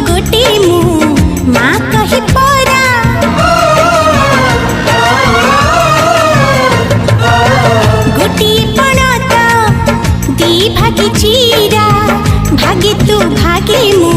गोटे मु माँ कही परा गोटे पण तो दी भागे चीरा भागे तू भागे मु